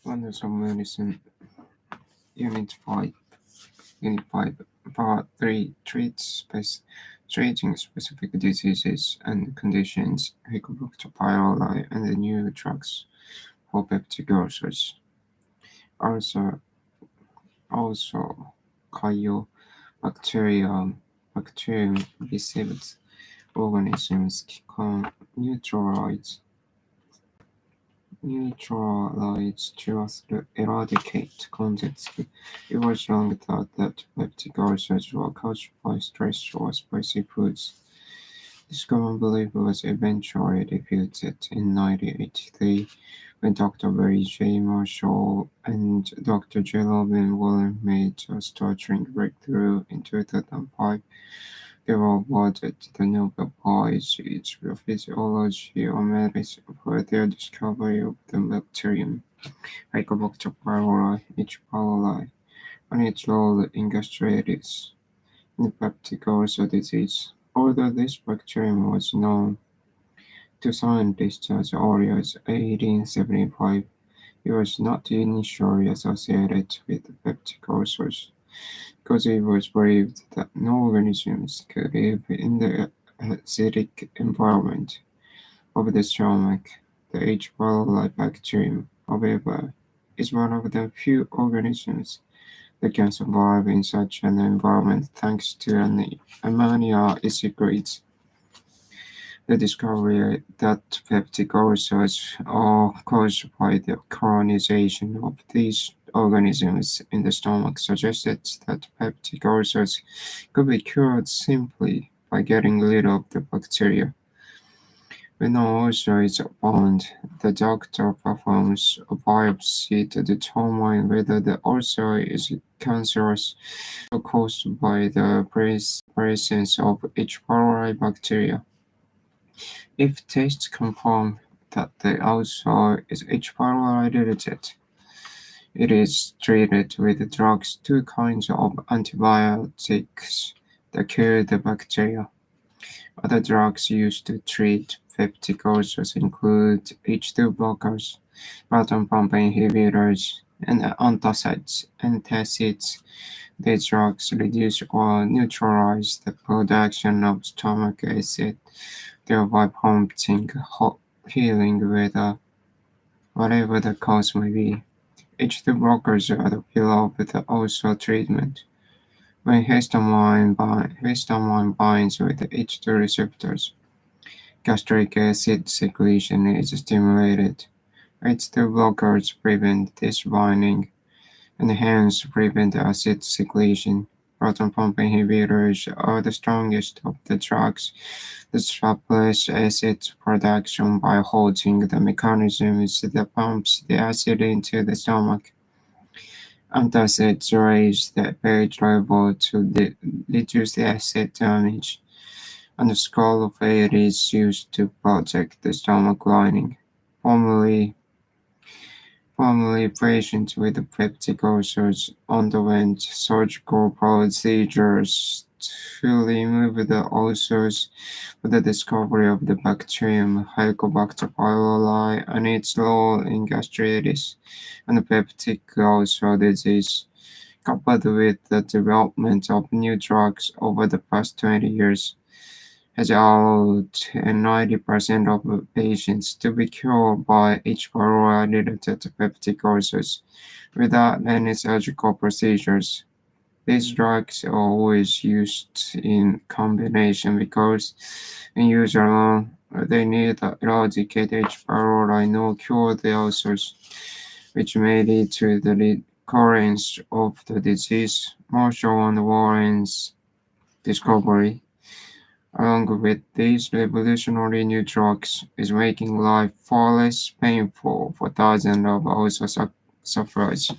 Wonders of Medicine, Unit 5, Unit 5, Part 3 treating specific diseases and conditions, Helicobacter pylori, and the new drugs for peptic ulcers. Also, bacterium received organisms can neutralize to eradicate context. It was long thought that peptic ulcers were caused by stress or spicy foods. This common belief was eventually refuted in 1983 when Dr. Barry J. Marshall and Dr. J. Robin Wallen made a startling breakthrough in 2005. They were awarded the Nobel Prize for Physiology or Medicine for their discovery of the bacterium Helicobacter pylori, H. pylori, and its role in gastritis in peptic ulcer disease. Although this bacterium was known to scientists as early as 1875, it was not initially associated with peptic ulcers, because it was believed that no organisms could live in the acidic environment of the stomach. The H. pylori bacterium, however, is one of the few organisms that can survive in such an environment thanks to an ammonia secretes. The discovery that peptic ulcers are caused by the colonization of these organisms in the stomach suggested that peptic ulcers could be cured simply by getting rid of the bacteria. When an ulcer is found, the doctor performs a biopsy to determine whether the ulcer is cancerous or caused by the presence of H. pylori bacteria. If tests confirm that the ulcer is H. pylori related, it is treated with drugs, two kinds of antibiotics that kill the bacteria. Other drugs used to treat peptic ulcers include H2 blockers, proton pump inhibitors, and antacids. These drugs reduce or neutralize the production of stomach acid, thereby prompting healing whatever the cause may be. H2 blockers are the pillar of the ulcer treatment. When histamine binds with the H2 receptors, gastric acid secretion is stimulated. H2 blockers prevent this binding and hence prevent acid secretion. Proton pump inhibitors are the strongest of the drugs that suppress acid production by halting the mechanisms that pumps the acid into the stomach. Antacids raise the pH level to reduce the acid damage, and the skull of it is used to protect the stomach lining. Formerly, patients with peptic ulcers underwent surgical procedures to remove the ulcers, but the discovery of the bacterium Helicobacter pylori and its role in gastritis and peptic ulcer disease, coupled with the development of new drugs over the past 20 years, has allowed 90% of patients to be cured by H. pylori-related peptic ulcers without any surgical procedures. These drugs are always used in combination because, in use alone, they neither eradicate H. pylori nor cure the ulcers, which may lead to the recurrence of the disease. Marshall and Warren's discovery, along with these revolutionary new drugs, is making life far less painful for thousands of ulcer sufferers.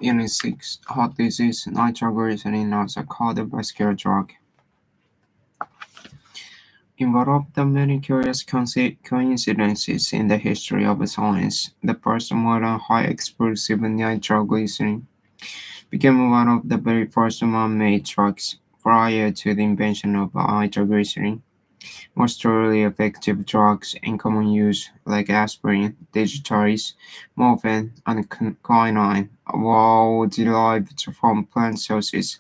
In 6, heart disease, nitroglycerin as a cardiovascular drug involved many curious coincidences in the history of science. The first modern high-explosive nitroglycerin became one of the very first man-made drugs prior to the invention of nitroglycerin. Most truly effective drugs in common use, like aspirin, digitalis, morphine, and quinine, were derived from plant sources.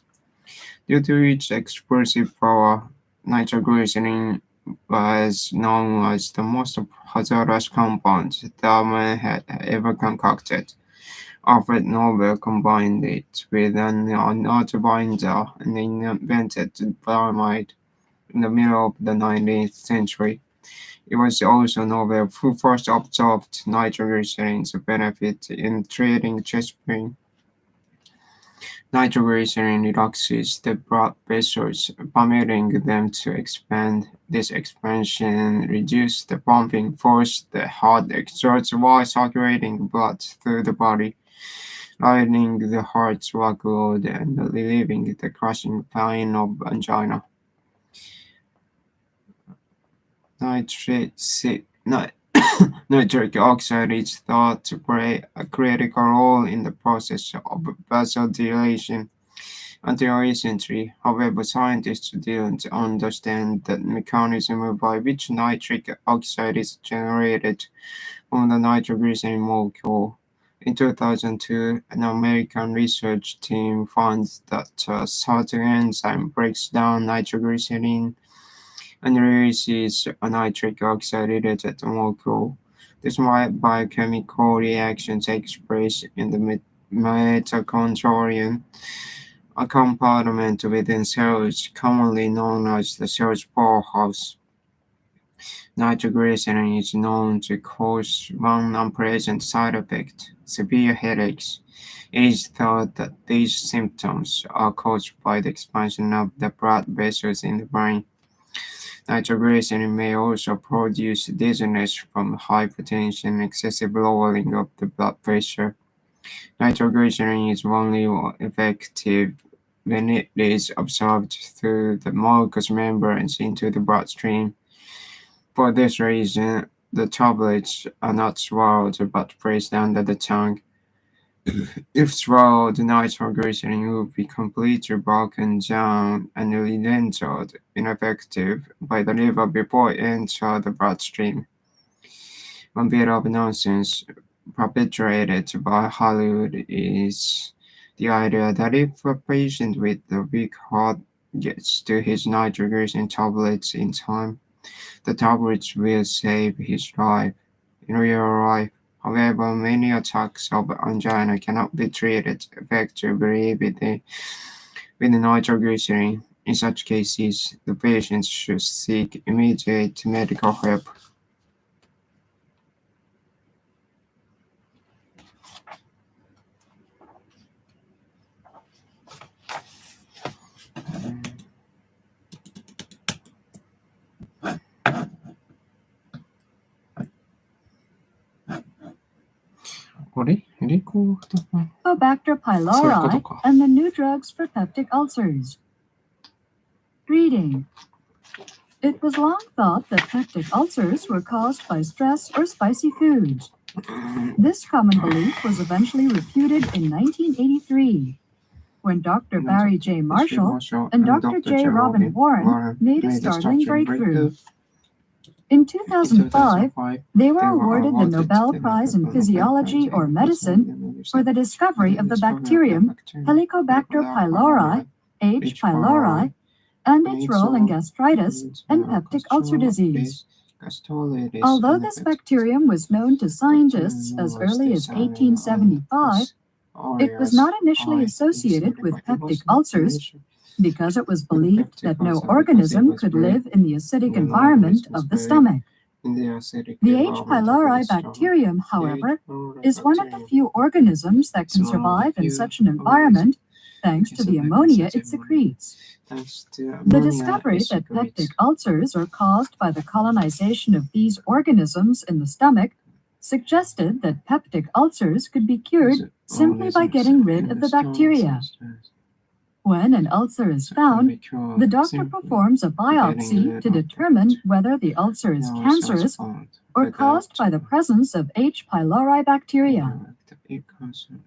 Due to its explosive power, nitroglycerin was known as the most hazardous compound that man had ever concocted. Alfred Nobel combined it with another binder and invented bromide in the middle of the 19th century. It was also Nobel who first observed nitroglycerin's benefit in treating chest pain. Nitroglycerin relaxes the blood vessels, permitting them to expand. This expansion reduces the pumping force the heart exerts while circulating blood through the body, lightening the heart's workload and relieving the crushing pain of angina. Nitric Nitric oxide is thought to play a critical role in the process of vasodilation until recently. However, scientists didn't understand the mechanism by which nitric oxide is generated from the nitroglycerin molecule. In 2002, an American research team found that a certain enzyme breaks down nitroglycerin and releases a nitric oxide-related molecule. This biochemical reaction takes place in the mitochondrion, a compartment within cells commonly known as the cell's powerhouse. Nitroglycerin is known to cause one unpleasant side effect, severe headaches. It is thought that these symptoms are caused by the expansion of the blood vessels in the brain. Nitroglycerin may also produce dizziness from hypertension, excessive lowering of the blood pressure. Nitroglycerin is only effective when it is absorbed through the mucous membranes into the bloodstream. For this reason, the tablets are not swallowed but placed under the tongue. If swallowed, nitroglycerin would be completely broken down and rendered ineffective by the liver before it enters the bloodstream. One bit of nonsense perpetrated by Hollywood is the idea that if a patient with a weak heart gets to his nitroglycerin tablets in time, the tablets will save his life. In real life, however, many attacks of angina cannot be treated effectively with nitroglycerin. In such cases, the patient should seek immediate medical help. Helicobacter pylori and the new drugs for peptic ulcers. Reading. It was long thought that peptic ulcers were caused by stress or spicy foods. This common belief was eventually refuted in 1983 when Dr. Barry J. Marshall and Dr. J. Robin Warren made a startling breakthrough. In 2005, they were awarded the Nobel Prize in Physiology or Medicine for the discovery of the bacterium Helicobacter pylori, H. pylori, and its role in gastritis and peptic ulcer disease. Although this bacterium was known to scientists as early as 1875, it was not initially associated with peptic ulcers because it was believed that no organism could live in the acidic environment of the stomach. The H. pylori bacterium, however, is one of the few organisms that can survive in such an environment thanks to the ammonia it secretes. The discovery that peptic ulcers are caused by the colonization of these organisms in the stomach suggested that peptic ulcers could be cured simply by getting rid of the bacteria. When an ulcer is found, the doctor performs a biopsy to determine whether the ulcer is cancerous or caused by the presence of H. pylori bacteria.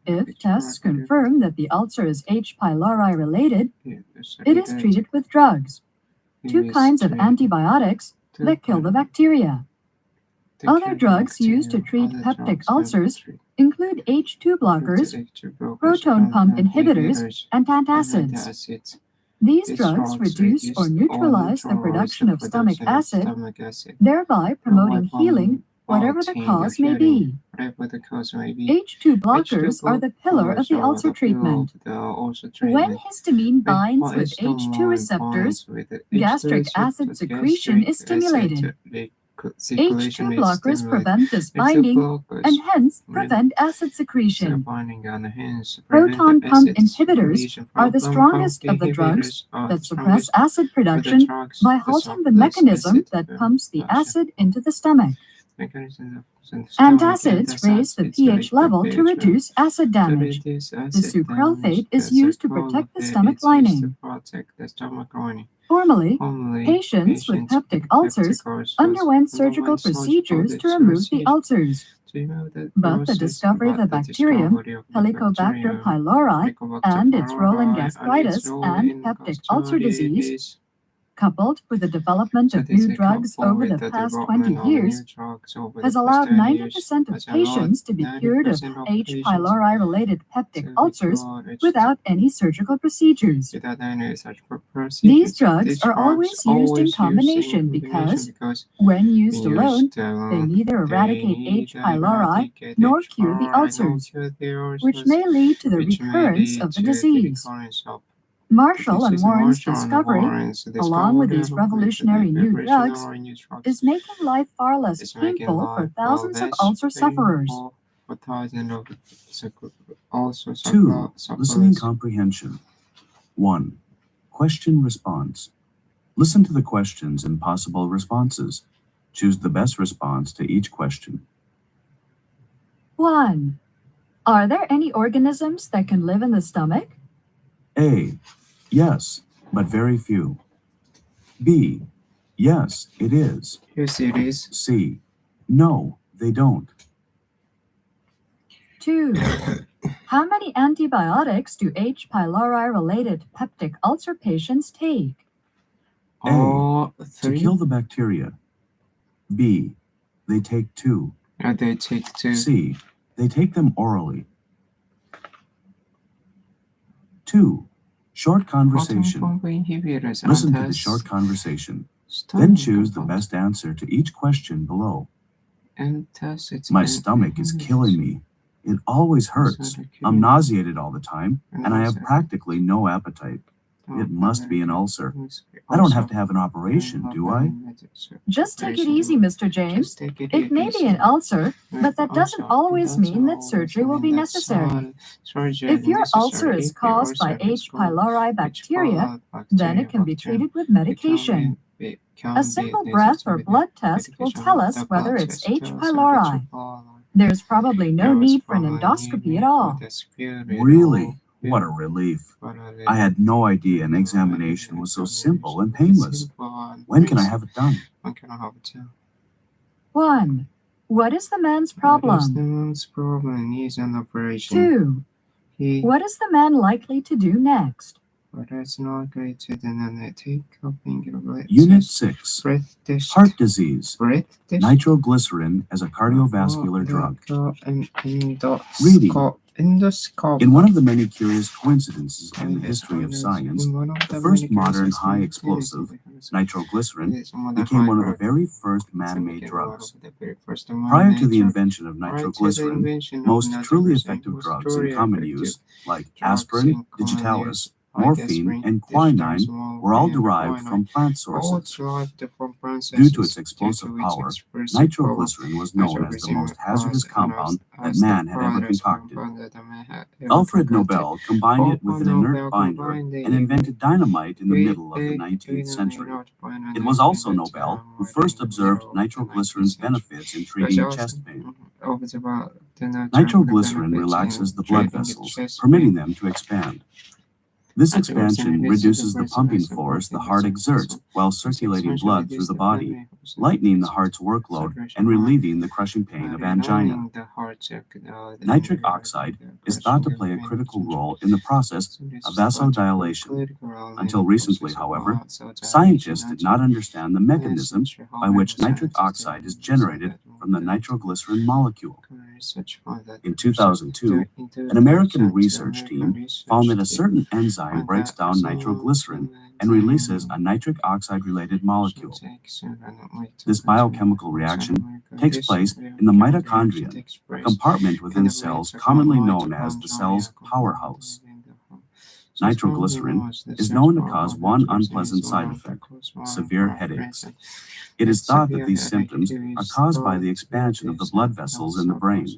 If tests confirm that the ulcer is H. pylori related, it is treated with drugs, two kinds of antibiotics that kill the bacteria. Other drugs used to treat peptic ulcers include H2 blockers, proton pump inhibitors, and antacids. These drugs reduce or neutralize the production of stomach acid, thereby promoting healing, whatever the cause may be. H2 blockers are the pillar of the ulcer treatment. When histamine binds with H2 receptors, gastric acid secretion is stimulated. H2 blockers prevent this binding and hence prevent acid secretion. Proton pump inhibitors are the strongest of the drugs that suppress acid production by halting the mechanism that pumps the acid into the stomach. Antacids raise the pH level to reduce acid damage. The sucralfate is used to protect the stomach lining. Formerly, patients with peptic ulcers underwent surgical procedures to remove the ulcers. But the discovery of the bacterium Helicobacter pylori and its role in gastritis and peptic ulcer disease, coupled with the development of new drugs over the past 20 years, has allowed 90% of patients to be cured of H. pylori-related peptic ulcers without any surgical procedures. These drugs are always used in combination because, when used alone, they neither eradicate H. pylori nor cure the ulcers, which may lead to the recurrence of the disease. Marshall and Warren's discovery, along with these revolutionary new drugs, is making life far less painful for thousands of ulcer sufferers. 2. Listening comprehension. 1. Question response. Listen to the questions and possible responses. Choose the best response to each question. 1. Are there any organisms that can live in the stomach? A. Yes, but very few. B. Yes, it is. Yes, it is. C. No, they don't. 2. How many antibiotics do H. pylori-related peptic ulcer patients take? A. To kill the bacteria. B. They take 2. They take 2. C. They take them orally. 2. Short conversation. Listen to the short conversation. Then choose the best answer to each question below. My stomach is killing me. It always hurts. I'm nauseated all the time, and I have practically no appetite. It must be an ulcer. I don't have to have an operation, do I? Just take it easy, Mr. James. It may be an ulcer, but that doesn't always mean that surgery will be necessary. If your ulcer is caused by H. pylori bacteria, then it can be treated with medication. A simple breath or blood test will tell us whether it's H. pylori. There's probably no need for an endoscopy at all. Really? What a relief. I had no idea an examination was so simple and painless. When can I have it done? 1. What is the man's problem? Needs an operation. 2. What is the man likely to do next? Unit 6. Heart disease. Nitroglycerin as a cardiovascular drug. Reading. In one of the many curious coincidences in the history of science, the first modern high explosive, nitroglycerin, became one of the very first man-made drugs. Prior to the invention of nitroglycerin, most truly effective drugs in common use, like aspirin, digitalis, morphine, and quinine, were all derived from plant sources. Due to its explosive power, nitroglycerin was known as the most hazardous compound that man had ever concocted. Alfred Nobel combined it with an inert binder and invented dynamite in the middle of the 19th century. It was also Nobel who first observed nitroglycerin's benefits in treating chest pain. Nitroglycerin relaxes the blood vessels, permitting them to expand. This expansion reduces the pumping force the heart exerts while circulating blood through the body, lightening the heart's workload and relieving the crushing pain of angina. Nitric oxide is thought to play a critical role in the process of vasodilation. Until recently, however, scientists did not understand the mechanism by which nitric oxide is generated from the nitroglycerin molecule. In 2002, an American research team found that a certain enzyme breaks down nitroglycerin and releases a nitric oxide-related molecule. This biochemical reaction takes place in the mitochondria, a compartment within cells commonly known as the cell's powerhouse. Nitroglycerin is known to cause one unpleasant side effect: severe headaches. It is thought that these symptoms are caused by the expansion of the blood vessels in the brain.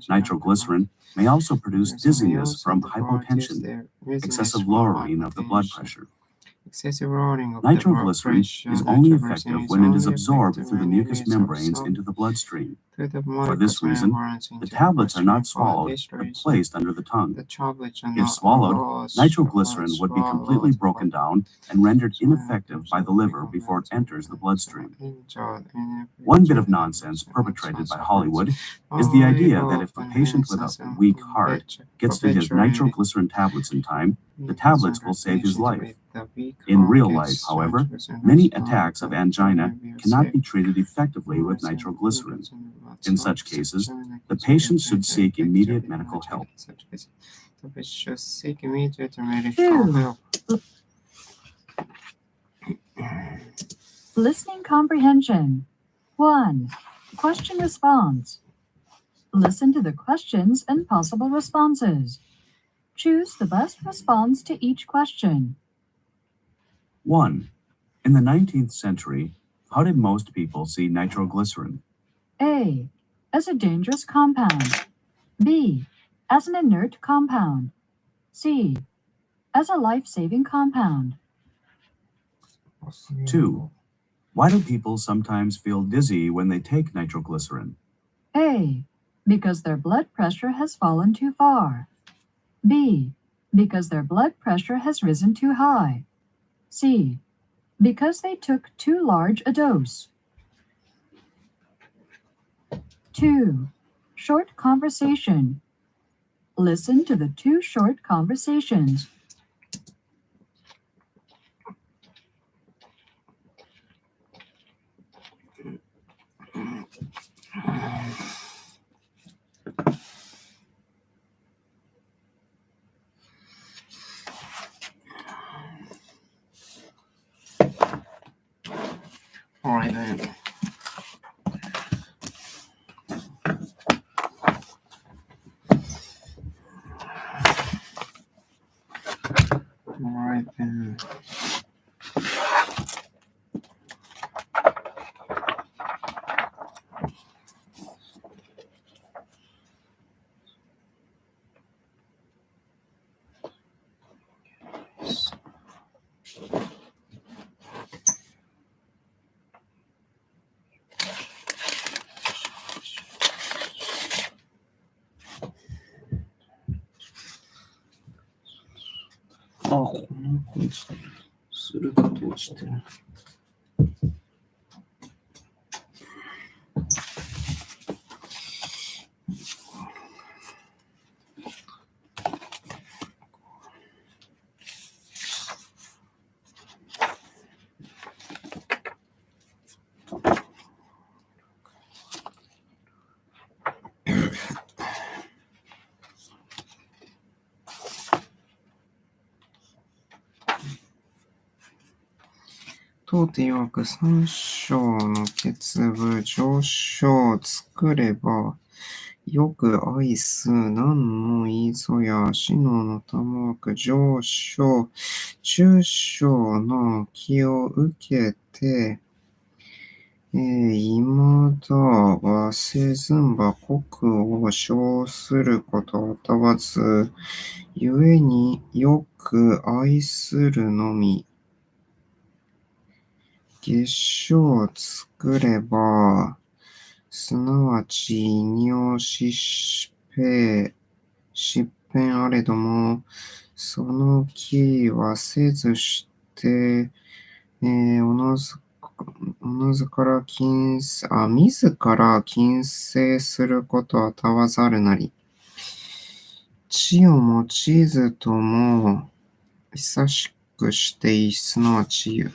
Nitroglycerin may also produce dizziness from hypotension, excessive lowering of the blood pressure. Nitroglycerin is only effective when it is absorbed through the mucous membranes into the bloodstream. For this reason, the tablets are not swallowed but placed under the tongue. If swallowed, nitroglycerin would be completely broken down and rendered ineffective by the liver before it enters the bloodstream. One bit of nonsense perpetrated by Hollywood is the idea that if a patient with a weak heart gets to his nitroglycerin tablets in time, the tablets will save his life. In real life, however, many attacks of angina cannot be treated effectively with nitroglycerin. In such cases, the patient should seek immediate medical help. 2. Listening comprehension. 1. Question response. Listen to the questions and possible responses. Choose the best response to each question. 1. In the 19th century, how did most people see nitroglycerin? A. As a dangerous compound. B. As an inert compound. C. As a life-saving compound. 2. Why do people sometimes feel dizzy when they take nitroglycerin? A. Because their blood pressure has fallen too far. B. Because their blood pressure has risen too high. C. Because they took too large a dose. 2. Short conversation. Listen to the 2 short conversations. All right then.あ、こんな感じだ。鋭く落ちてる。当て曰く三章の結部上章を作れば、よく愛す何のいぞや死のの玉く上章、中章の気を受けて、今だはせずんば国を称することを問わず、ゆえによく愛するのみ、月書を作れば、すなわち異尿疾病あれども、その気はせずして、おのずから自ら禁制することはたわざるなり。地を用いずとも、久しくしていすのは治癒。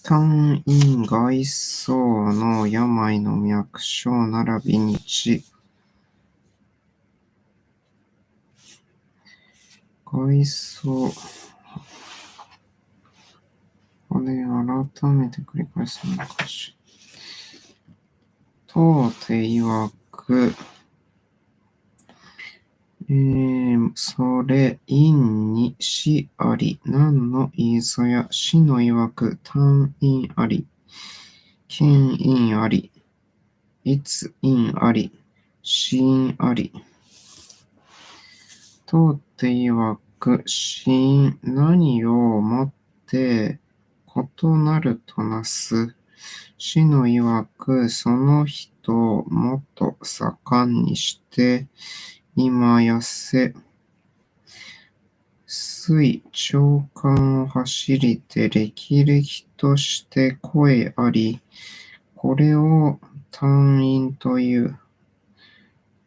単陰外相の病の脈症並びに治。外相。これ改めて繰り返すのかし。当て曰く、それ陰に死あり、何の言いぞや、死の曰く単陰あり、見陰あり、一陰あり、死陰あり。当て曰く、死陰、何をもって異なるとなす。死の曰く、その人をもっと盛んにして、今やせ、水長官を走りて歴々として声あり、これを単陰という。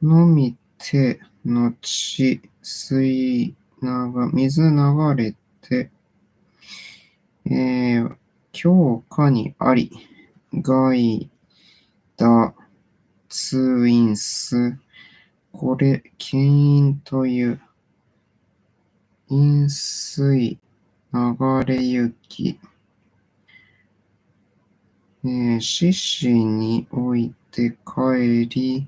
のみてのち水流れて、強化にあり、外打通陰す。これ、牽引という。陰水流れ行き。獅子において帰り、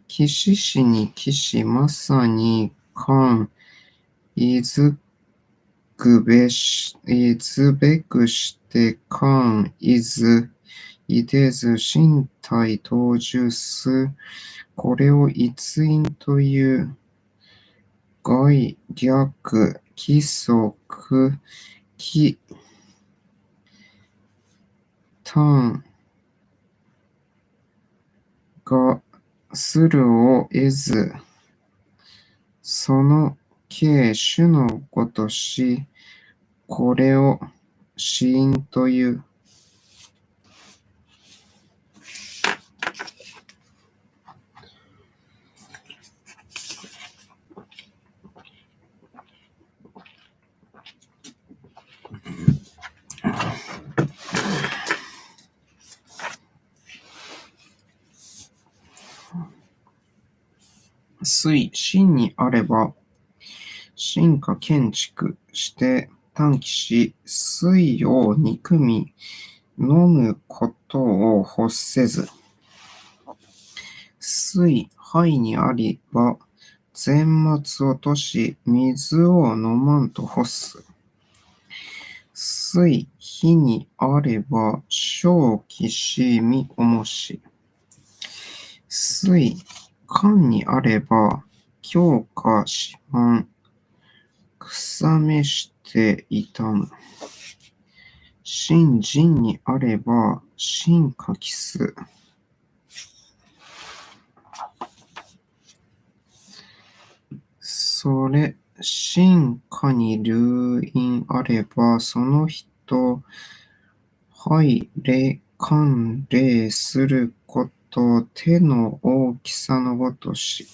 騎士士に騎士、まさに官、いずべくして官、いでず身体当住す。これを一因という。外逆規則規単がするを得ず、その形種のごとし、これを死因という。水、真にあれば、進化建築して短期し、水を憎み、飲むことを欲せず。水、肺にありば、全末落とし、水を飲まんと欲す。水、火にあれば、正気しみおもし。水、寒にあれば、強化しまん。草めして痛む。心人にあれば、心かきす。それ、心かに流因あれば、その人、はいれ、寒冷すること、手の大きさのごとし。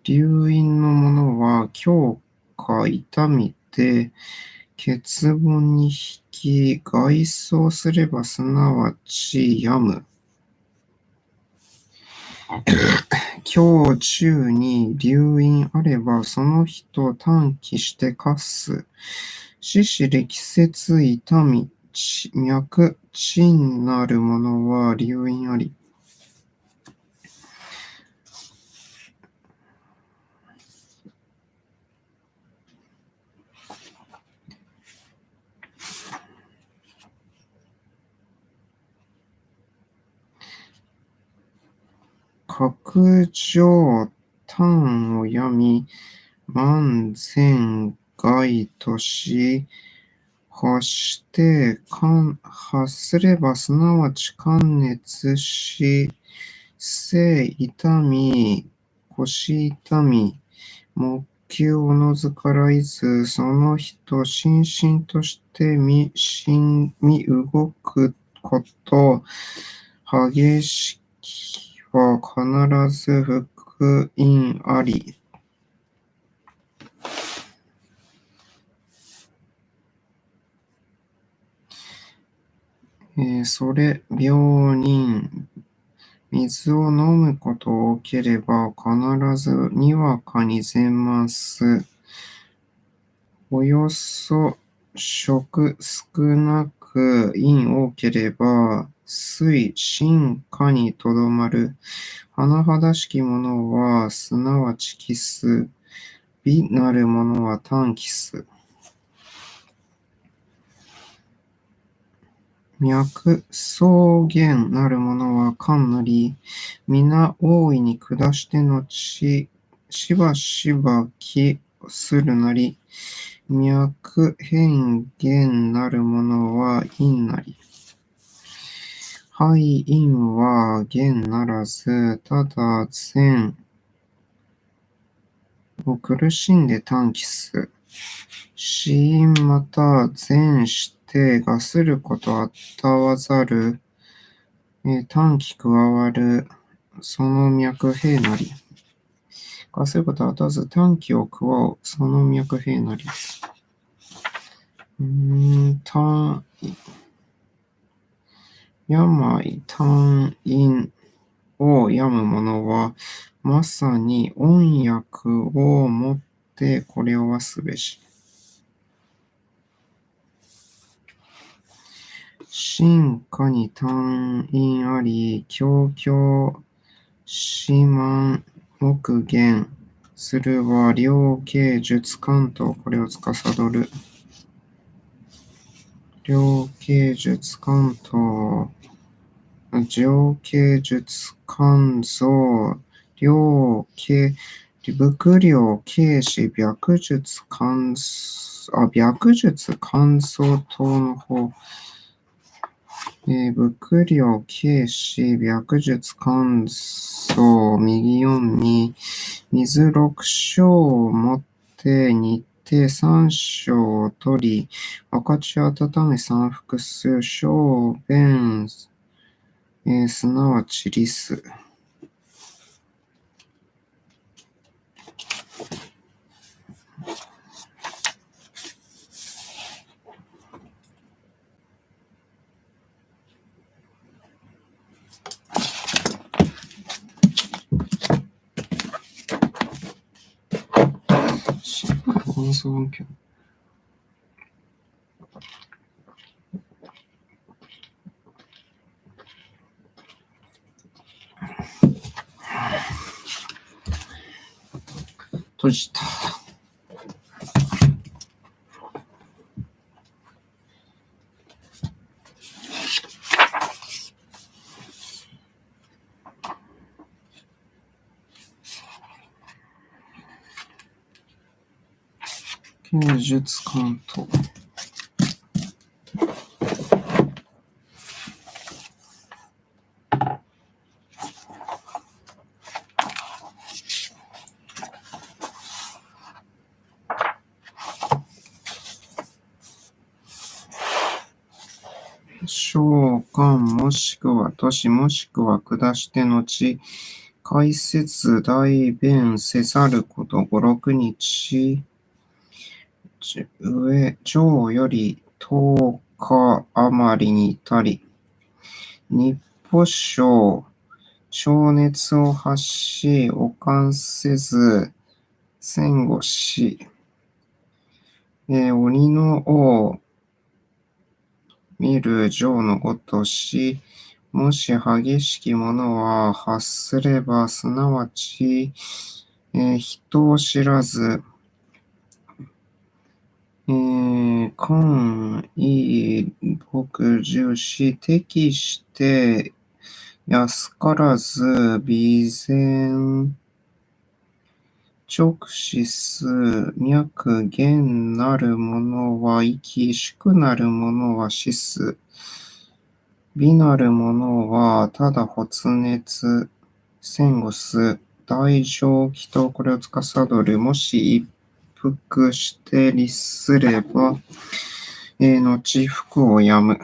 流因のものは、強化痛みて、欠乏に引き、外装すれば、すなわち病む。胸中に流因あれば、その人短期してかす。四肢力節痛み、脈、鎮なるものは流因あり。角上端を病み、万全害とし、発すればすなわち寒熱し、背痛み、腰痛み、目球おのずからいず、その人、心身として動くこと、激しきは必ず福音あり。それ、病人、水を飲むことを多ければ、必ずにわかに全ます。およそ食少なく陰多ければ、進化にとどまる。甚だしきものは、すなわちキス。美なるものは短キス。脈、草原なるものは寒なり、皆大いに下して後、しばしば気するなり、脈変幻なるものは陰なり。肺陰は幻ならず、ただ善を苦しんで短気す。死因また善してがすることあったわざる、短気加わる、その脈兵なり。がすることあたず短気を加う、その脈兵なり。病、単陰を病む者は、まさに恩薬をもってこれをわすべし。進化に単陰あり、強々、四万、目言するは、両形術関東、これを司る。両形術関東、上形術関蔵、両形、仏領形師、白術関蔵等の方、仏領形師、白術関蔵、右四に、水六章をもって煮て三章を取り、分かち温め三服す、小便、すなわちリス。放送音響閉じた。芸術関東。召喚もしくは都市もしくは下して後、解説代弁せざること五六日、上より10日余りに至り、日歩省、超熱を発し、おかせず、戦後し、鬼の王、見る情のごとし、もし激しきものは発すれば、すなわち、人を知らず、官位牧重視適して安からず、微然、直視す、脈、弦なるものは息、宿なるものは死す。美なるものは、ただ発熱、戦後す、大乗気とこれを司る。もし一服して律すれば、後服をやむ。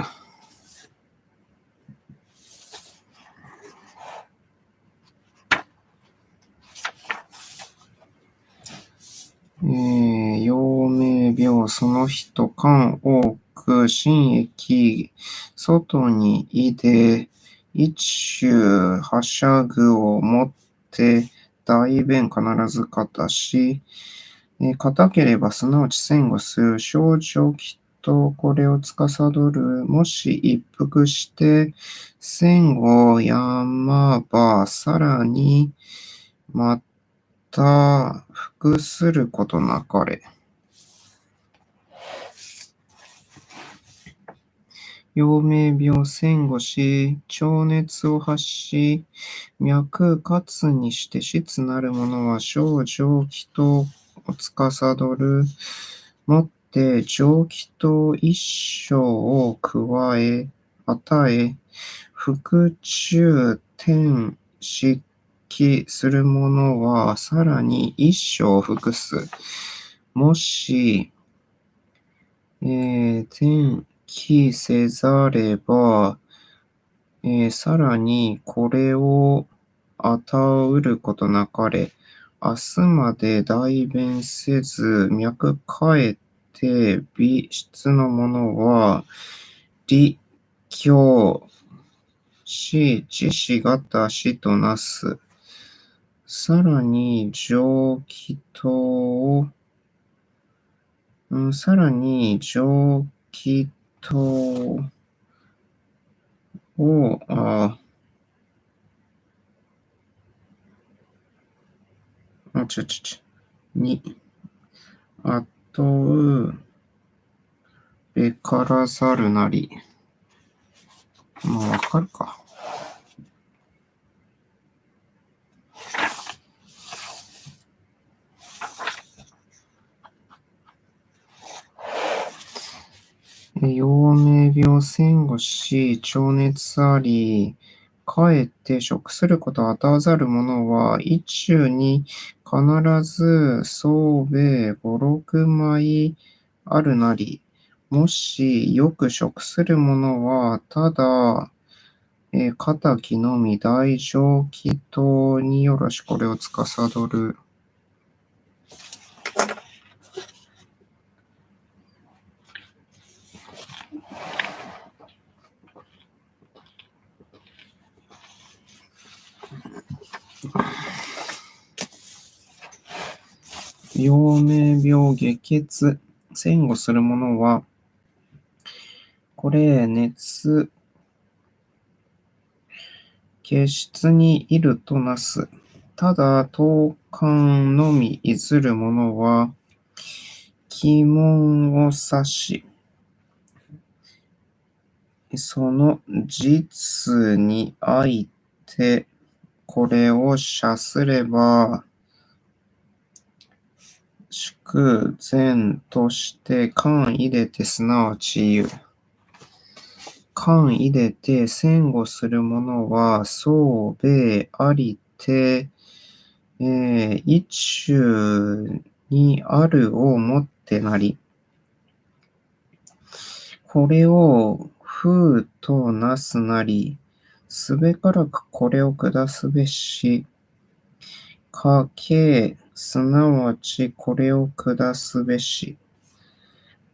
陽明病、その人、間多く、心液、外にいで、一種はしゃぐをもって、大便必ず片し、硬ければすなわち戦後する。症状きっとこれを司る。もし一服して、戦後やまば、さらに、また、服することなかれ。陽明病、戦後し、長熱を発し、脈活にして質なるものは、小蒸気とを司る。もって蒸気と一升を加え、与え、腹中天湿気するものは、さらに一升服す。もし、天気せざれば、さらにこれを与うることなかれ。明日まで代弁せず、脈変えて美質のものは、理教し、知しがたしとなす。さらに上気と、さらに上気とを、に、あとう、べからざるなり。もうわかるか。陽明病、戦後し、長熱あり、かえって食することを与わざる者は、一中に必ず宗兵衛五六枚あるなり。もしよく食する者は、ただ、敵のみ大乗気等によろしこれを司る。陽明病下血、戦後する者は、これ熱、血質にいるとなす。ただ、当間のみいずる者は、鬼門を刺し、その実にあいて、これを射すれば、宿前として間入れてすなわち言う。間入れて戦後する者は、宗兵衛ありて、一中にあるをもってなり、これを風となすなり、すべからくこれを下すべし、かけ、すなわちこれを下すべし。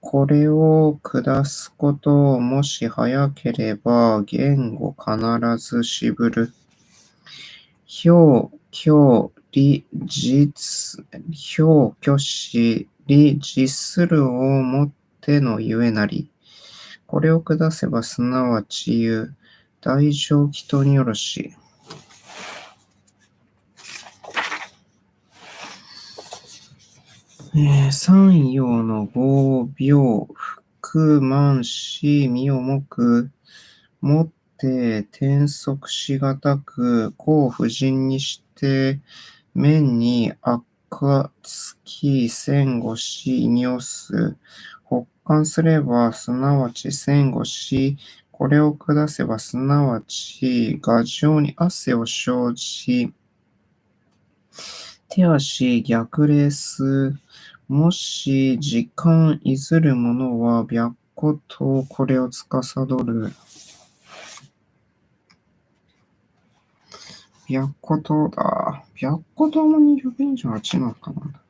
これを下すことをもし早ければ、言語必ずしぶる。表、虚、理、実、表、虚し、理、実するをもってのゆえなり。これを下せばすなわち言う。大乗気等によろし。三陽の五病、腹満死、身をもく、もって転足しがたく、甲婦人にして面に赤つき線越しにおす。発汗すれば、すなわち線越し、これを下せば、すなわち牙状に汗を生じ、手足逆レース。もし時間いずるものは白虎とこれを司る。白虎とだ。白虎ともに助言者8なのかな。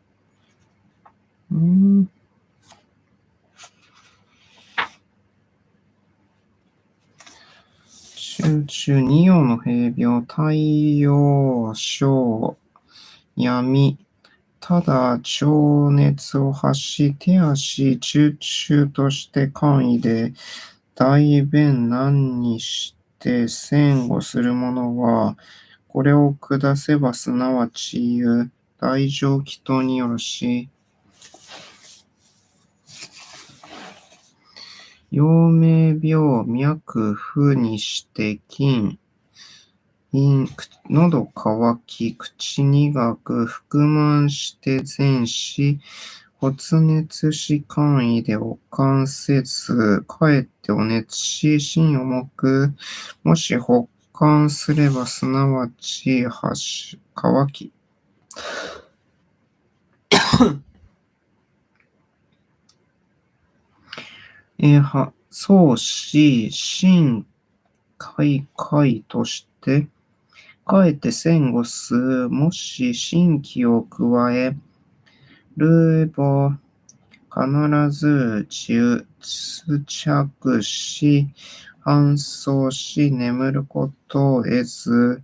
中二葉の平病、太陽、小、闇。ただ、情熱を発し、手足、中々として簡易で、大弁難にして戦後する者は、これを下せばすなわち言う、大乗祈祷によろし。陽明病、脈、負にして金。喉乾き、口苦く、腹満して前し、発熱し簡易でお関せず、かえってお熱し、心重く、もし発汗すればすなわち乾き。そうし、心快快として、かえって戦後す、もし新規を加えるば、必ず着し、搬送し、眠ることを得ず、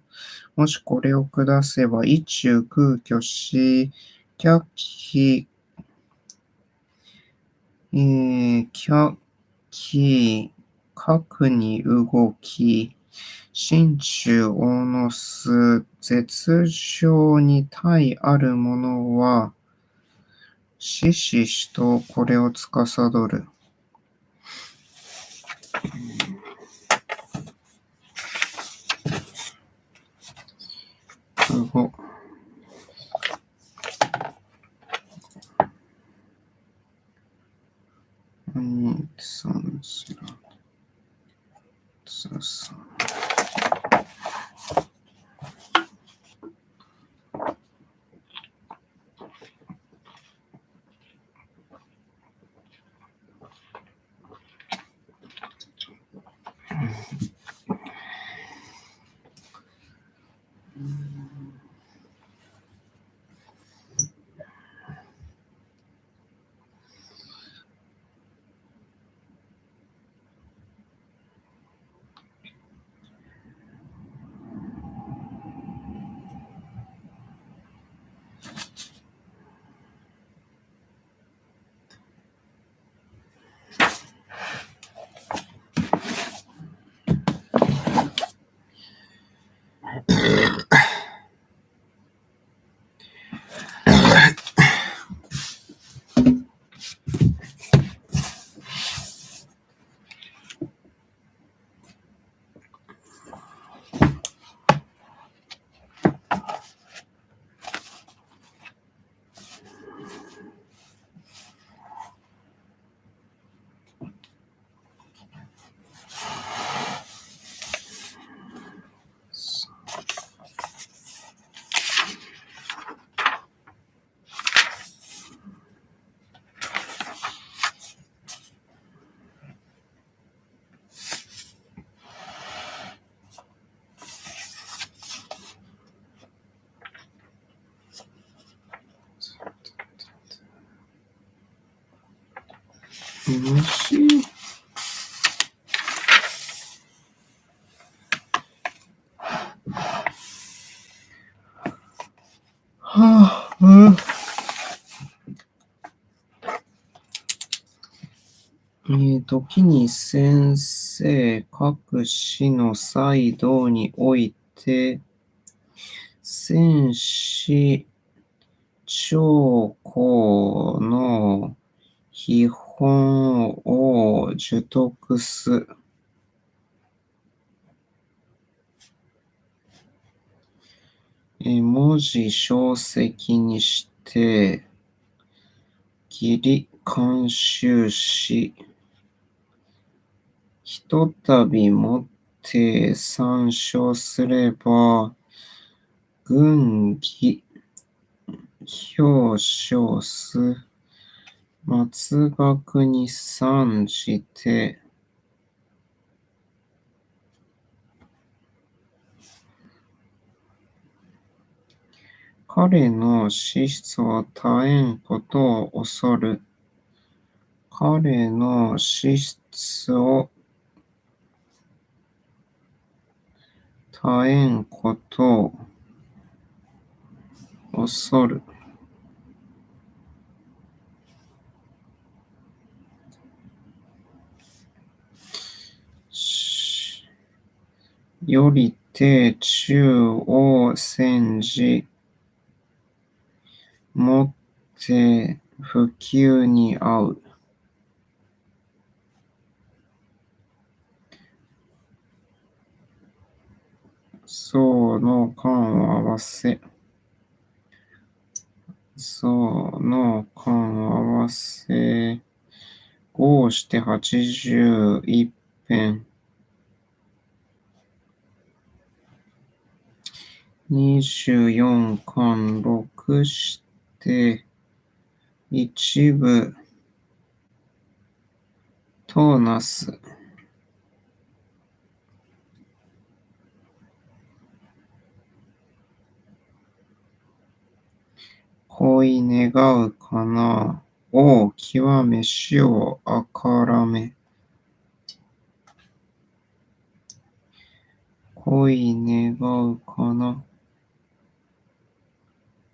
もしこれを下せば、一中空虚し、却気、却気、核に動き、心中大の巣、絶情に体あるものは、しししとこれを司る。語。虫はぁ、時に先生各士の際道において、戦士長江の秘本を受得す。文字小石にして、義理監修し、ひとたびもって参照すれば、軍議表彰す、松学に参じて、彼の資質を絶えんことを恐る。彼の資質を絶えんことを恐る。よりて中央戦時、もって普及に合う。その間を合わせ。その間を合わせ。合して81編。24巻6して一部となす。恋願うかな。を極め死をあからめ。恋願うかな。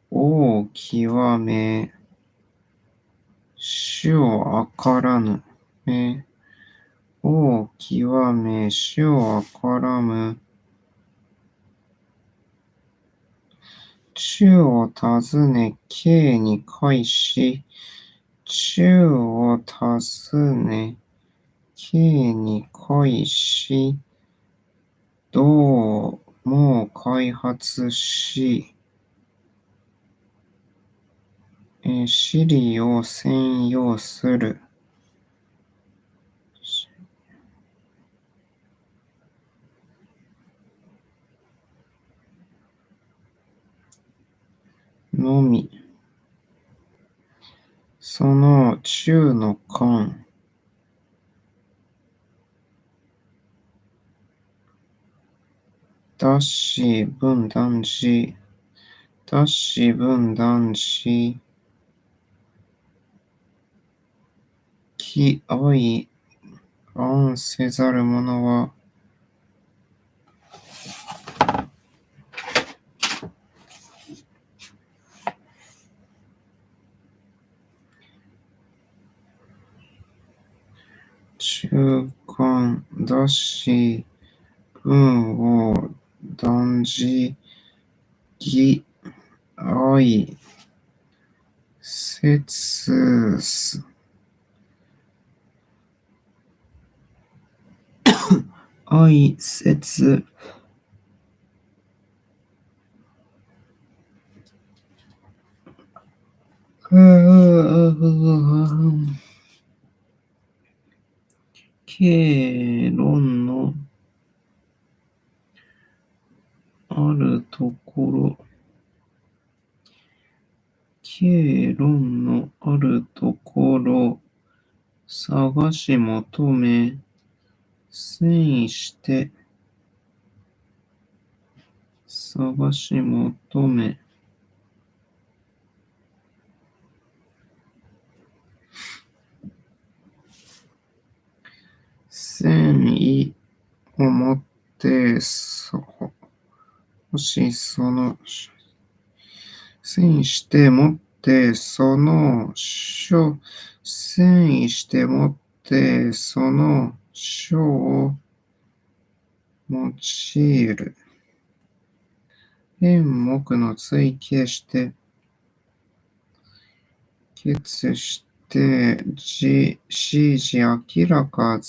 を極め死をあからぬめ。を極め死をあからむ。中を尋ね敬に返し。中を尋ね敬に返し。道も開発し、私利を占用する。のみ。その中の間。脱し分断し。脱し分断し。き愛安せざる者は、中間脱し分を断じ義愛節す。愛節経論のあるところ。経論のあるところ。探し求め。遷移して。探し求め。遷移をもって、もしその、遷移してもって、その書、遷移してもって、その書を用いる。変目の追形して、決して、指示明らか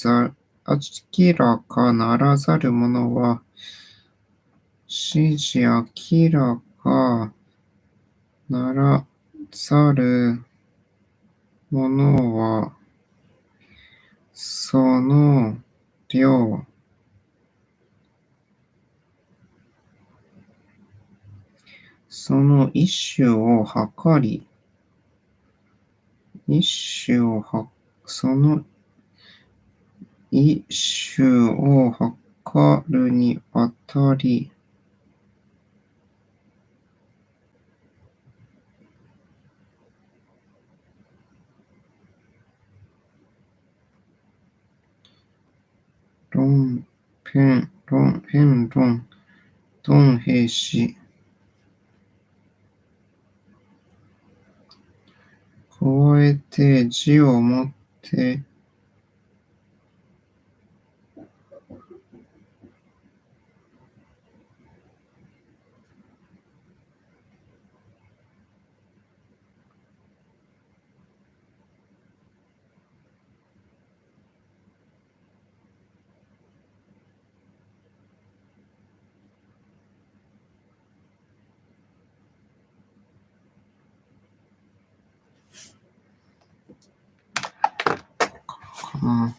ならざるものは、指示明らがならざるものは、その量、その一種を測り、その一種を測るにあたり、弁論、論兵士、加えて字をもってかな。